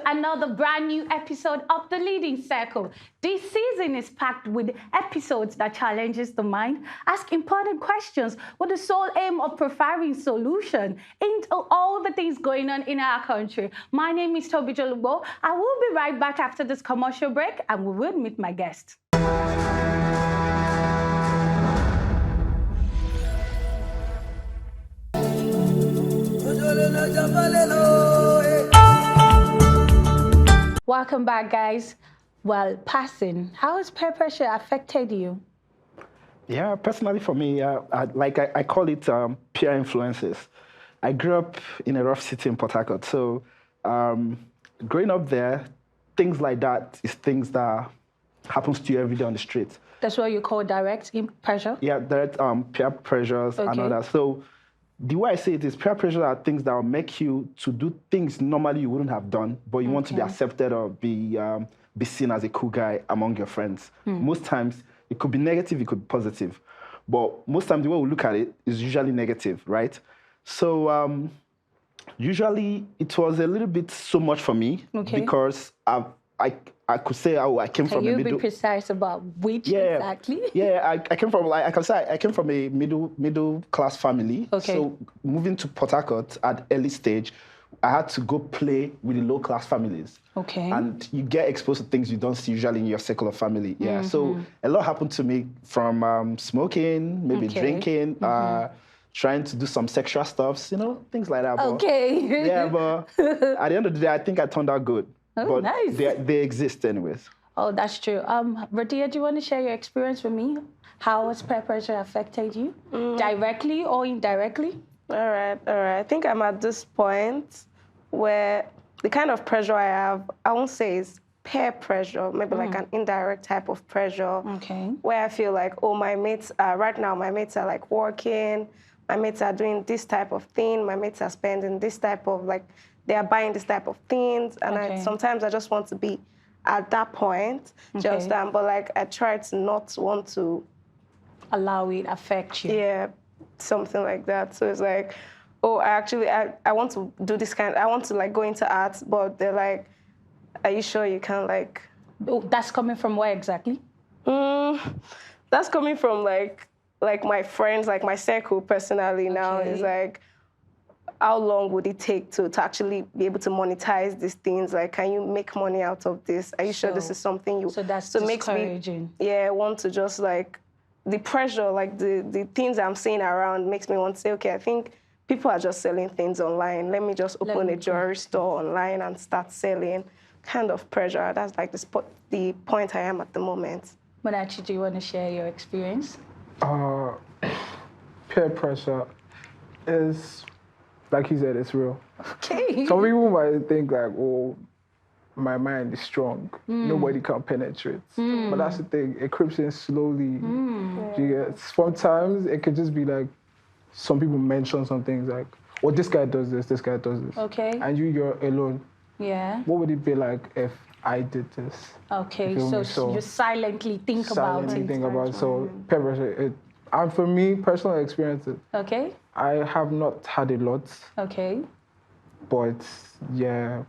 another brand new episode of The Leading Circle. This season is packed with episodes that challenges the mind, ask important questions with the sole aim of providing solution into all the things going on in our country. My name is Oluwatobi Jolugbo. I will be right back after this commercial break and we will meet my guest. Welcome back, guys. Well, passing, how has peer pressure affected you? Yeah, personally for me, I call it peer influences. I grew up in a rough city in Port Harcourt, so growing up there, things like that is things that happens to you every day on the street. That's what you call direct pressure? Yeah, direct peer pressures and all that. So the way I say it is peer pressure are things that will make you to do things normally you wouldn't have done, but you want to be accepted or be seen as a cool guy among your friends. Most times, it could be negative, it could be positive. But most times, the way we look at it is usually negative, right? So usually, it was a little bit so much for me because I could say I came from a middle... Can you be precise about which exactly? Yeah, I came from, like I can say, I came from a middle class family. Okay. So moving to Port Harcourt at early stage, I had to go play with the low class families. Okay. And you get exposed to things you don't see usually in your circle of family. Yeah. So a lot happened to me from smoking, maybe drinking, trying to do some sexual stuff, things like that. But, yeah, but at the end of the day, I think I turned out good. Oh, but nice. They exist anyways. Oh, that's true. Radia, do you want to share your experience with me? How has peer pressure affected you? Directly or indirectly? All right. I think I'm at this point where the kind of pressure I have, I won't say it's peer pressure, maybe like an indirect type of pressure. Okay. Where I feel like, oh, my mates are, right now, my mates are like working, my mates are doing this type of thing, my mates are spending this type of like, they are buying this type of things, and sometimes I just want to be at that point, but like I try to not want to allow it affect you. Yeah, something like that. So it's like, oh, I want to do this I want to like go into art, but they're like, are you sure you can like? Oh, that's coming from where exactly? That's coming from like my friends, like my circle personally now is like, how long would it take to actually be able to monetize these things? Like, can you make money out of this? Are you sure this is something you... So that's discouraging. Makes me, want to just like, the pressure, like the things I'm seeing around makes me want to say, okay, I think people are just selling things online. Let me just open a jewelry store online and start selling. Kind of pressure. That's like the point I am at the moment. Manachi, do you want to share your experience? Peer pressure is... Like you said, it's real. Okay. Some people might think like, oh, my mind is strong. Nobody can penetrate. But that's the thing, it creeps in slowly. Sometimes it could just be like, some people mention some things like, oh, this guy does this, this guy does this. Okay. And you're alone. Yeah. What would it be like if I did this? Okay, so you silently think about it. Silently think about it. So peer pressure, and for me, personal experiences. Okay. I have not had a lot. Okay. But yeah,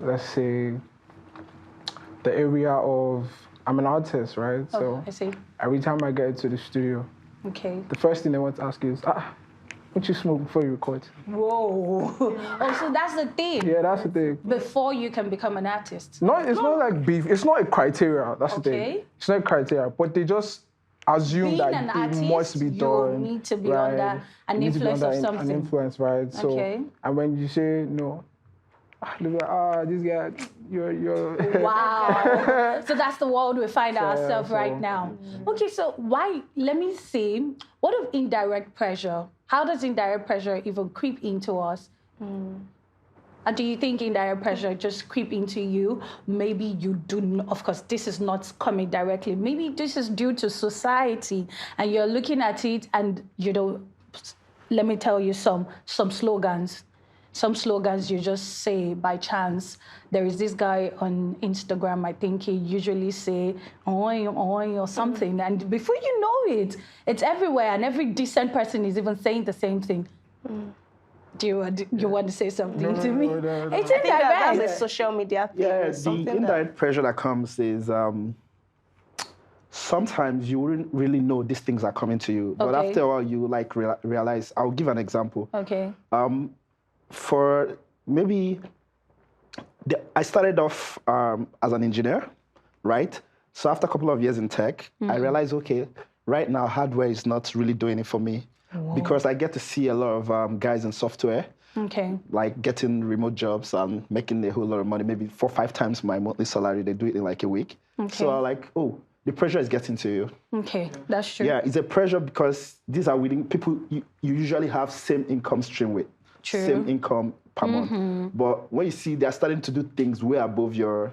let's say the area of, I'm an artist, right? So I see. Every time I get into the studio, the first thing they want to ask you is, don't you smoke before you record? Whoa. Oh, so that's the thing. Yeah, that's the thing. Before you can become an artist. No, it's not like beef. It's not a criteria. That's the thing. It's not a criteria, but they just assume being that an it artist, must be done. You need to be under an influence of something. An influence, right? So, and when you say no, look at this guy, you're. Wow. So that's the world we find ourselves right now. Okay, so why? Let me see. What of indirect pressure? How does indirect pressure even creep into us? And do you think indirect pressure just creep into you? Maybe you do, of course, this is not coming directly. Maybe this is due to society and you're looking at it and, let me tell you some slogans. Some slogans you just say by chance. There is this guy on Instagram, I think he usually say, oi, oi, or something. And before you know it, it's everywhere and every decent person is even saying the same thing. Do you want to say something to me? No. It's I think that's indirect. a social media thing. Yeah, It's the something indirect pressure that comes is sometimes you wouldn't really know these things are coming to you, but after a while you like realize. I'll give an example. Okay. For maybe I started off as an engineer, right? So after a couple of years in tech, I realized, okay, right now hardware is not really doing it for me because I get to see a lot of guys in software. Okay. Like getting remote jobs and making a whole lot of money, maybe 4 or 5 times my monthly salary. They do it in like a week. Okay. So I'm like, oh, the pressure is getting to you. Okay, that's true. Yeah, it's a pressure because these are willing people you usually have same income stream with. True. Same income per month. But when you see they're starting to do things way above your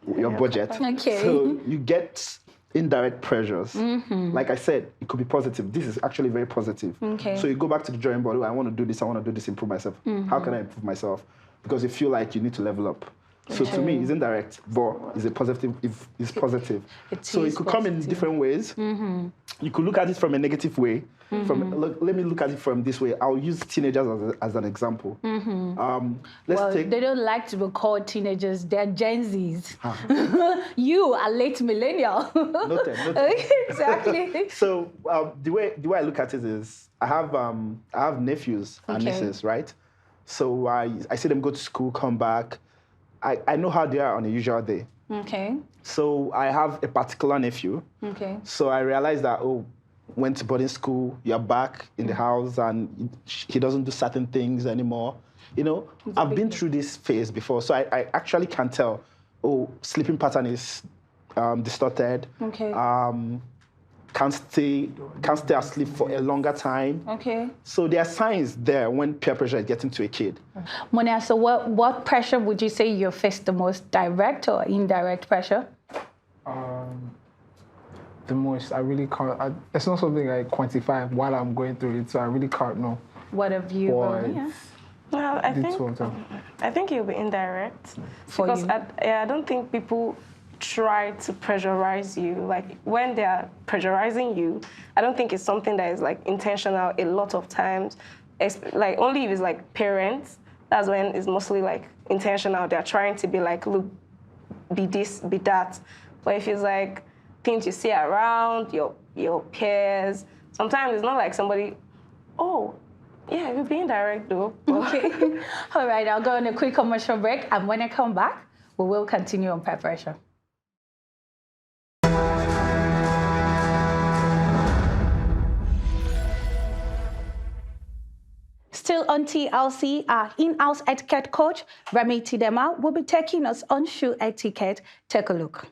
budget. Okay. So you get indirect pressures. Like I said, it could be positive. This is actually very positive. Okay. So you go back to the drawing board. Oh, I want to do this. I want to do this. Improve myself. How can I improve myself? Because you feel like you need to level up. So to me, it's indirect, but it's a positive. It's positive. So it could come in different ways. You could look at it from a negative way. Let me look at it from this way. I'll use teenagers as an example. They don't like to be called teenagers. They're Gen Zs. You are late millennial. Noted. Exactly. So the way I look at it is I have nephews and nieces, right? So I see them go to school, come back. I know how they are on a usual day. Okay. So I have a particular nephew. Okay. So I realized that, went to boarding school, you're back in the house and he doesn't do certain things anymore. You know, I've been through this phase before. So I actually can tell, sleeping pattern is distorted. Okay. Can't stay asleep for a longer time. Okay. So there are signs there when peer pressure is getting to a kid. Monia, so what pressure would you say you face the most, direct or indirect pressure? The most, I really can't. It's not something I quantify while I'm going through it, so I really can't know. What have you? Well, I think it'll be indirect because I don't think people try to pressurize you. Like when they are pressurizing you, I don't think it's something that is like intentional. A lot of times, like only if it's like parents, that's when it's mostly like intentional. They're trying to be like, look, be this, be that. But if it's like things you see around your peers, sometimes it's not like somebody, yeah, you're being direct though. Okay. All right, I'll go on a quick commercial break, and when I come back, we will continue on peer pressure. Still on TLC, our in-house etiquette coach, Remy Tidema, will be taking us on shoe etiquette. Take a look.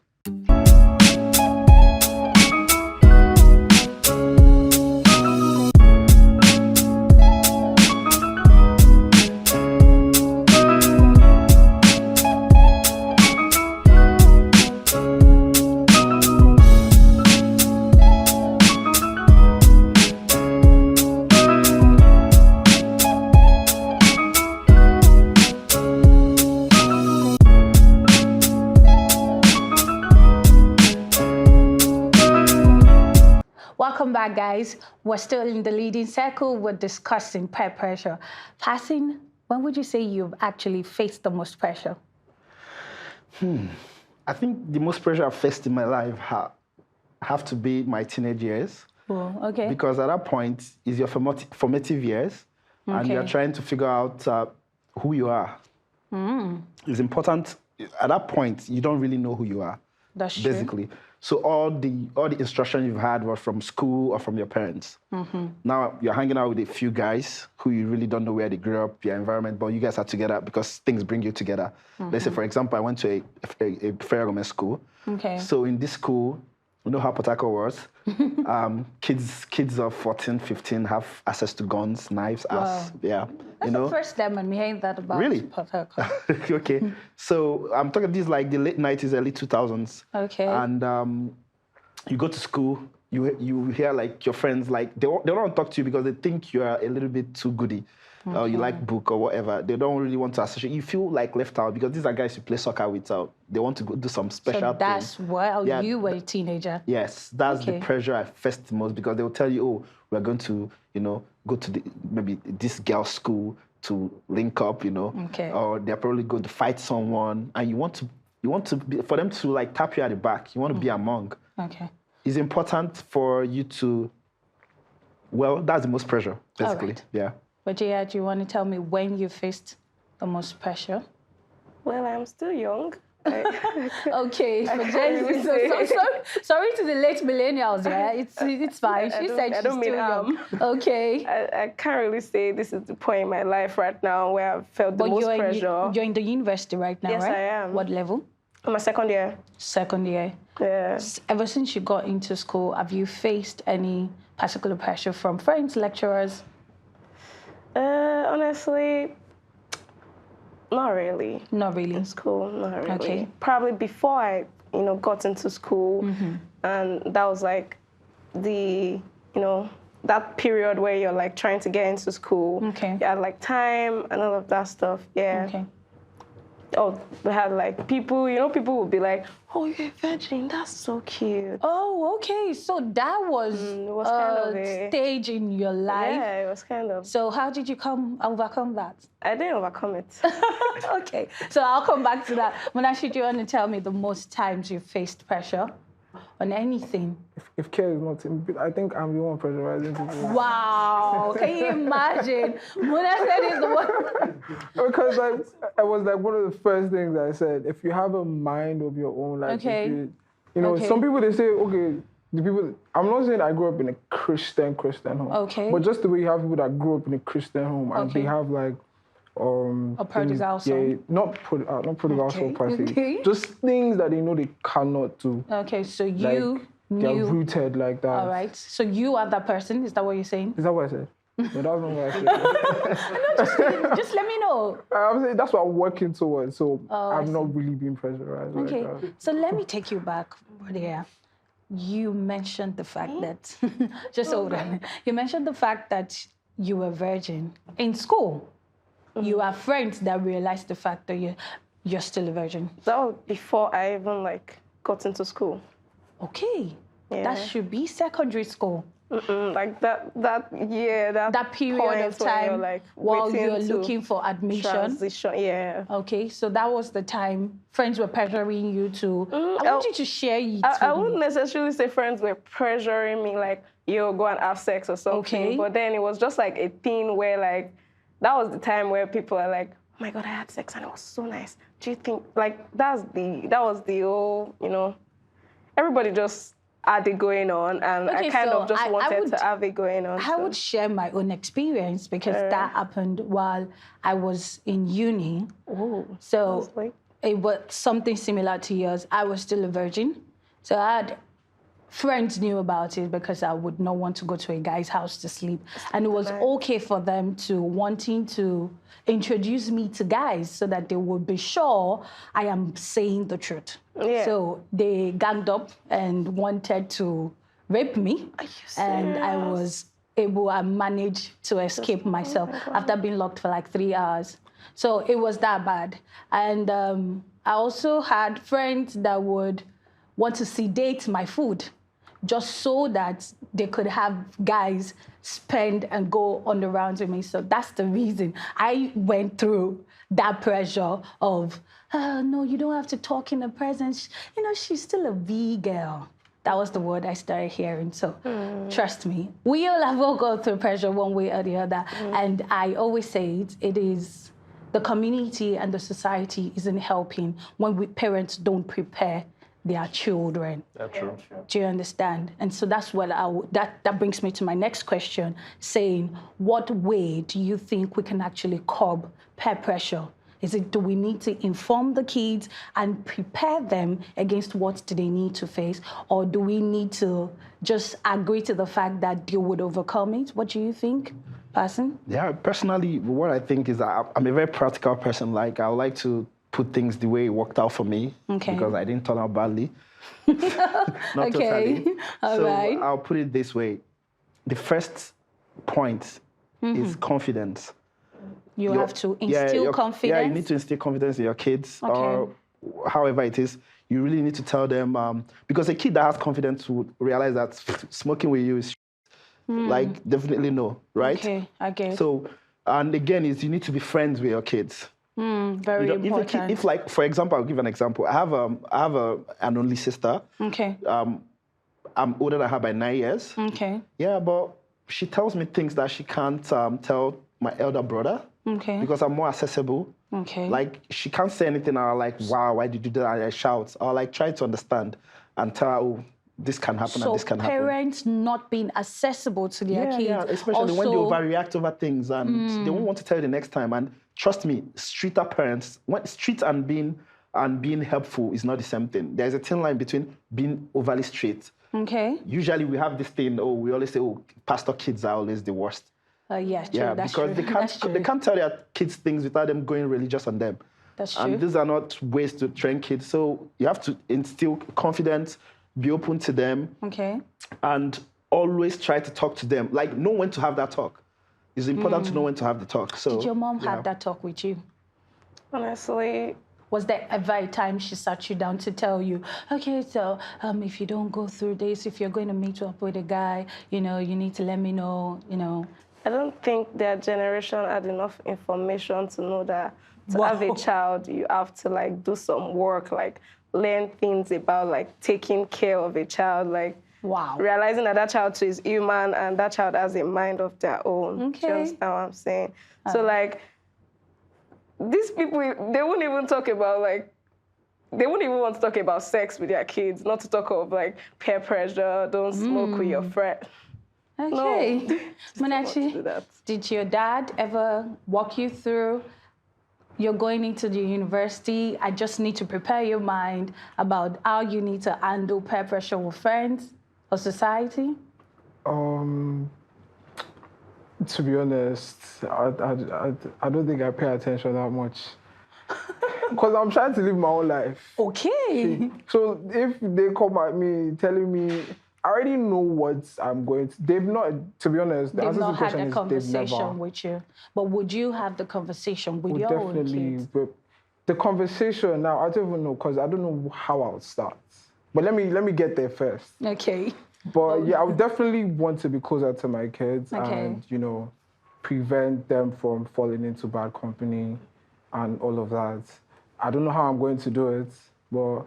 Welcome back, guys. We're still in the leading circle. We're discussing peer pressure. Passing, when would you say you've actually faced the most pressure? I think the most pressure I've faced in my life have to be my teenage years. Oh, okay. Because at that point, is your formative years, and you're trying to figure out who you are. It's important. At that point, you don't really know who you are. That's true. Basically. So all the instruction you've had were from school or from your parents. Now you're hanging out with a few guys who you really don't know where they grew up, your environment, but you guys are together because things bring you together. Let's say, for example, I went to a federal government school. Okay. So in this school, you know how Port Harcourt was? Kids of 14, 15 have access to guns, knives, That's the first time I'm hearing that about Port Harcourt. Okay. So I'm talking this like the late 90s, early 2000s. Okay. And you go to school, you hear like your friends, like they don't want to talk to you because they think you are a little bit too goody. Or you like book or whatever. They don't really want to associate. You feel like left out because these are guys you play soccer with. So they want to go do some special things. That's while you were a teenager. Yes, that's the pressure I faced the most because they will tell you, we're going to, go to maybe this girl's school to link up, or they're probably going to fight someone, and you want to be, for them to like tap you at the back. You want to be among. Okay. It's important for you to. Well, that's the most pressure, basically. Right. Yeah. But Jaya, do you want to tell me when you faced the most pressure? Well, I'm still young. Okay, for Gen Z. Sorry to the late millennials, yeah? It's fine. She said she's still young. Okay. I can't really say this is the point in my life right now where I've felt the most pressure. You're in the university right now, yes, right? Yes, I am. What level? My second year. Second year. Yeah. Ever since you got into school, have you faced any particular pressure from friends, lecturers? Honestly, not really. Not really. In school, not really. Okay. Probably before I, got into school, and that was like the, that period where you're like trying to get into school. Okay. You had like time and all of that stuff. Yeah. Okay. Oh, we had like people, people would be like, "Oh, you're a virgin. That's so cute." Oh, okay. So that was, kind of a stage in your life. Yeah, it was kind of. So how did you overcome that? I didn't overcome it. Okay. So I'll come back to that. Monashi, do you want to tell me the most times you faced pressure on anything? If care is not, I think I'm the one pressurizing people. Wow. Can you imagine? Mona said it's the one. Because I was like one of the first things I said. If you have a mind of your own, like okay. if you, some people they say, okay, the people. I'm not saying I grew up in a Christian home. Okay. But just the way you have people that grew up in a Christian home and they have like a prodigal son. Yeah, not prodigal son per se. Just things that they know they cannot do. Okay, so they're rooted like that. All right. So you are that person. Is that what you're saying? Is that what I said? No, that was not what I said. just let me know. I'm saying that's what I'm working towards. So I've not really been pressurized. Okay. Like that. So let me take you back, Brother. You mentioned the fact that just hold on. You mentioned the fact that you were virgin in school. You have friends that realized the fact that you're still a virgin. That was before I even got into school. Okay. Yeah. That should be secondary school. Like that period of time while you're looking for admission. Transition, yeah. Okay, so that was the time friends were pressuring you to. I want you to share it. I wouldn't necessarily say friends were pressuring me yo, go and have sex or something. Okay. But then it was just like a thing where that was the time where people are like, oh my God, I had sex and it was so nice. Do you think that was the whole, everybody just had it going on, and I kind of just wanted to have it going on. I would share my own experience because that happened while I was in uni. Oh, so it was something similar to yours. I was still a virgin, so I had friends knew about it because I would not want to go to a guy's house to sleep, and it was okay for them to wanting to introduce me to guys so that they would be sure I am saying the truth. Yeah. So they ganged up and wanted to rape me, and I was able, I managed to escape myself after being locked for 3 hours. So it was that bad. And I also had friends that would want to sedate my food just so that they could have guys spend and go on the rounds with me. So that's the reason I went through that pressure of, no, you don't have to talk in her presence. She's still a V girl. That was the word I started hearing. So trust me, we all have all gone through pressure one way or the other. And I always say it is the community and the society isn't helping when parents don't prepare their children. That's true. Do you understand? And so that's what that brings me to my next question, saying, what way do you think we can actually curb peer pressure? Do we need to inform the kids and prepare them against what do they need to face? Or do we need to just agree to the fact that they would overcome it? What do you think, Person? Yeah, personally, what I think is that I'm a very practical person. I would like to put things the way it worked out for me because I didn't turn out badly. Not totally. All so right. I'll put it this way. The first point is confidence. You have to instill confidence. Yeah, you need to instill confidence in your kids or however it is. You really need to tell them, because a kid that has confidence will realize that smoking with you is definitely no, right? Okay, I get it. So And again, is you need to be friends with your kids. Very important. If like, for example, I'll give an example. I have an only sister. Okay. I'm older than her by 9 years. Okay. Yeah, but she tells me things that she can't tell my elder brother. Okay. Because I'm more accessible. Okay. Like, she can't say anything. I'll like, wow, why did you do that? I shout. I'll like try to understand and tell her, oh, this can happen and this can happen. So parents not being accessible to their kids. Yeah, especially when they overreact over things and they won't want to tell you the next time. And trust me, streeter parents, street and being helpful is not the same thing. There's a thin line between being overly straight. Okay. Usually we have this thing, we always say, pastor kids are always the worst. Yeah, true. Yeah, that's because true. they can't tell their kids things without them going religious on them. That's true. And these are not ways to train kids. So you have to instill confidence, be open to them. Okay. And always try to talk to them. Like, know when to have that talk. It's important to know when to have the talk. So, did your mom have that talk with you? Honestly, was there ever a time she sat you down to tell you, okay, so if you don't go through this, if you're going to meet up with a guy, you need to let me know, I don't think their generation had enough information to know that to have a child, you have to like do some work, like learn things about like taking care of a child, like realizing that child too is human and that child has a mind of their own. Okay. Do you understand what I'm saying? So like, these people, they wouldn't even talk about like, they wouldn't even want to talk about sex with their kids, not to talk of like peer pressure, don't smoke with your friend. Okay. No. Manachi, did your dad ever walk you through, you're going into the university, I just need to prepare your mind about how you need to handle peer pressure with friends or society? To be honest, I don't think I pay attention that much. Because I'm trying to live my own life. Okay. So if they come at me telling me, I already know what I'm going to... They've not, to be honest, they've not had the conversation with you. But would you have the conversation with your own kids? Definitely. But the conversation now, I don't even know, because I don't know how I'll start. But let me get there first. Okay. But yeah, I would definitely want to be closer to my kids and, prevent them from falling into bad company and all of that. I don't know how I'm going to do it, but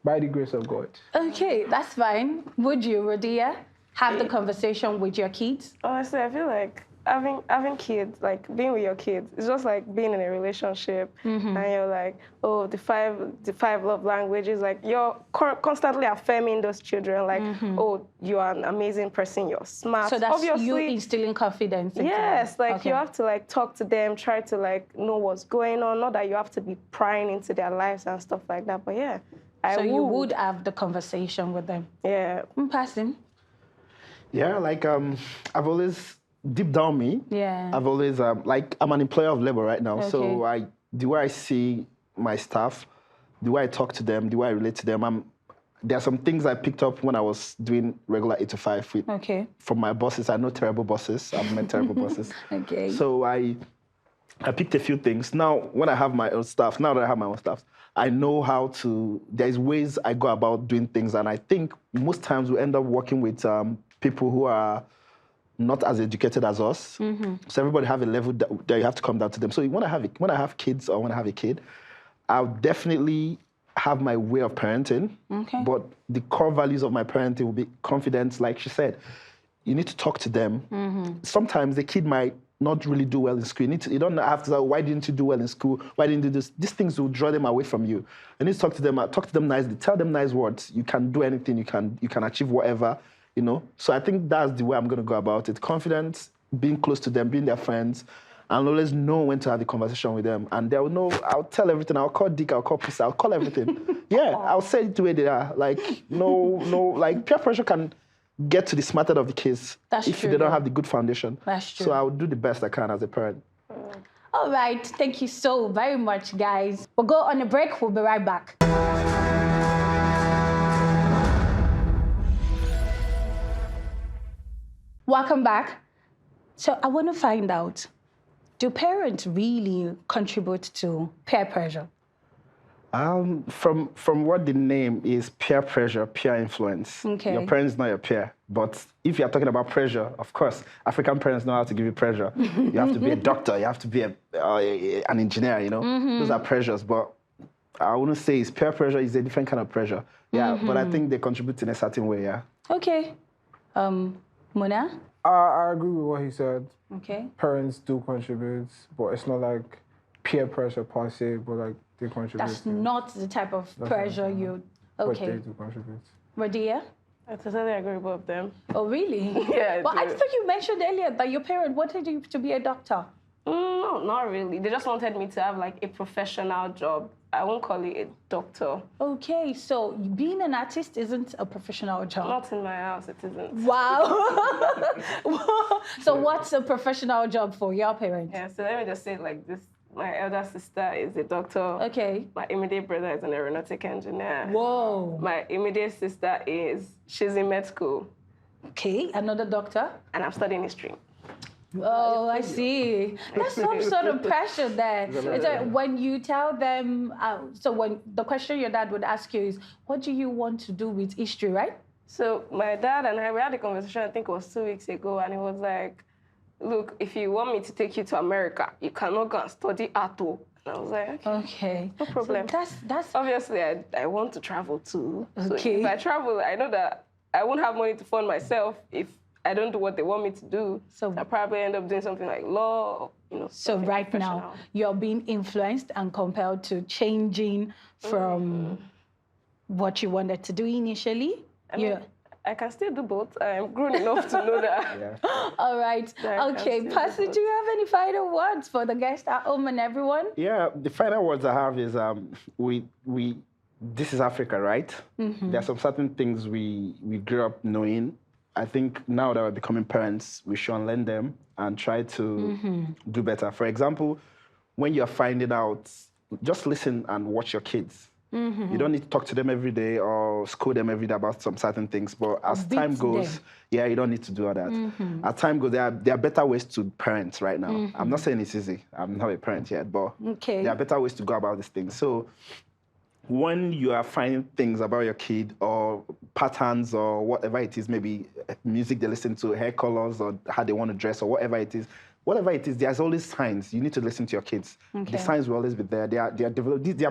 by the grace of God. Okay, that's fine. Would you, Radia, have the conversation with your kids? Honestly, I feel like having kids, like being with your kids, it's just like being in a relationship and you're like, oh, the five love languages, like you're constantly affirming those children, like, oh, you are an amazing person, you're smart. So that's obviously you instilling confidence in yes, them. like you have to like talk to them, try to like know what's going on, not that you have to be prying into their lives and stuff like that, but yeah. You would have the conversation with them? Yeah. Passing? Yeah, like I've always, deep down me, I've always, like I'm an employer of labor right now. Okay. So the way I see my staff, the way I talk to them, the way I relate to them, there are some things I picked up when I was doing regular 8 to 5 from my bosses. I know terrible bosses. I've met terrible bosses. Okay. So I picked a few things. Now, when I have my own staff, I know how to, there's ways I go about doing things. And I think most times we end up working with people who are not as educated as us. So everybody have a level that you have to come down to them. So when I have kids or when I have a kid, I'll definitely have my way of parenting. Okay. But the core values of my parenting will be confidence, like she said. You need to talk to them. Sometimes the kid might not really do well in school. You don't have to say, why didn't you do well in school? Why didn't you do this? These things will draw them away from you. You need to talk to them nicely, tell them nice words. You can do anything, you can achieve whatever, So I think that's the way I'm gonna go about it. Confidence, being close to them, being their friends, and always know when to have the conversation with them. And they'll know, I'll tell everything. I'll call Dick, I'll call Pussy, I'll call everything. Yeah, I'll say it the way they are. Like, like peer pressure can get to the smarter of the kids if they don't have the good foundation. That's true. So I will do the best I can as a parent. All right. Thank you so very much, guys. We'll go on a break. We'll be right back. Welcome back. So I want to find out, do parents really contribute to peer pressure? From what the name is, peer pressure, peer influence. Okay. Your parents know your peer, but if you're talking about pressure, of course, African parents know how to give you pressure. You have to be a doctor, you have to be an engineer, you know. Those are pressures, but I wouldn't say it's peer pressure. It's a different kind of pressure. Yeah, but I think they contribute in a certain way. Yeah. Okay. Muna? I agree with what he said. Okay. Parents do contribute, but it's not like peer pressure per se, but like they contribute. That's not the type of pressure you... Okay. But they do contribute. Radia? I totally agree with both of them. Oh, really? Yeah. But I thought you mentioned earlier that your parent wanted you to be a doctor. No, not really. They just wanted me to have like a professional job. I won't call it a doctor. Okay, so being an artist isn't a professional job. Not in my house, it isn't. Wow. So what's a professional job for your parents? Yeah, so let me just say it like this. My elder sister is a doctor. Okay. My immediate brother is an aeronautic engineer. Whoa. My immediate sister she's in med school. Okay, another doctor? And I'm studying history. Oh, I see. That's some sort of pressure there. It's like when you tell them, so when the question your dad would ask you is, what do you want to do with history, right? So my dad and I, we had a conversation, I think it was 2 weeks ago, and he was like, look, if you want me to take you to America, you cannot go and study art. And I was like, okay. No problem. So that's obviously, I want to travel too. Okay. So if I travel, I know that I won't have money to fund myself if I don't do what they want me to do. So I'll probably end up doing something like law, you know. So right now, you're being influenced and compelled to changing from what you wanted to do initially. I mean, I can still do both. I'm grown enough to know that. Yeah. All right. Okay, Pastor, do you have any final words for the guests at home and everyone? Yeah, the final words I have is this is Africa, right? There are some certain things we grew up knowing. I think now that we're becoming parents, we should unlearn them and try to do better. For example, when you're finding out, just listen and watch your kids. You don't need to talk to them every day or school them every day about some certain things. But as time goes, you don't need to do all that. As time goes, there are better ways to parent right now. I'm not saying it's easy. I'm not a parent yet, but there are better ways to go about these things. So when you are finding things about your kid or patterns or whatever it is, maybe music they listen to, hair colors or how they want to dress or whatever it is, there's always signs. You need to listen to your kids. The signs will always be there. They are developing. They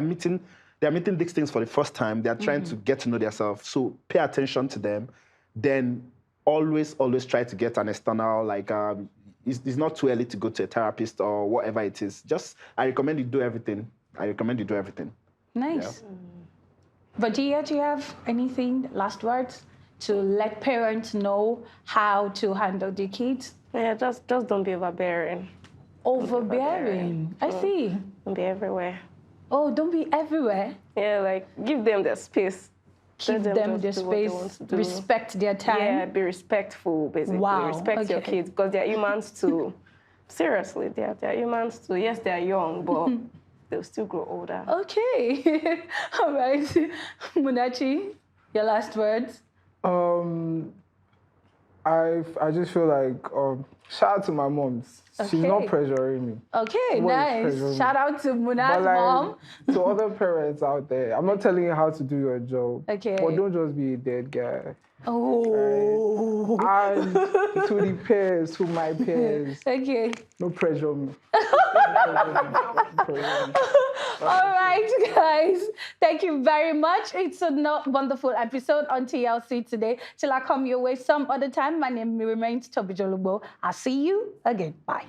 are meeting these things for the first time. They are trying to get to know themselves. So pay attention to them. Then always try to get an external, like, it's not too early to go to a therapist or whatever it is. I recommend you do everything. Nice. Yeah. Vadia, do you have anything, last words, to let parents know how to handle their kids? Yeah, just don't be overbearing. Overbearing? I see. Don't be everywhere. Oh, don't be everywhere? Yeah, like, give them their space. Give them their space, respect their time. Yeah, be respectful, basically. Wow. Respect your kids, because they're humans too. Seriously, they're humans too. Yes, they're young, but they'll still grow older. Okay. All right. Munachi, your last words? I just feel like, shout out to my mom. She's not pressuring me. Okay, nice. Shout out to Muna's mom. To other parents out there, I'm not telling you how to do your job. Okay. But don't just be a dead guy. Oh. Right? And to the peers, to my peers. Okay. No pressure me. All right, guys. Thank you very much. It's a wonderful episode on TLC today. Till I come your way some other time, my name remains Tobi Jolugbo. I'll see you again. Bye.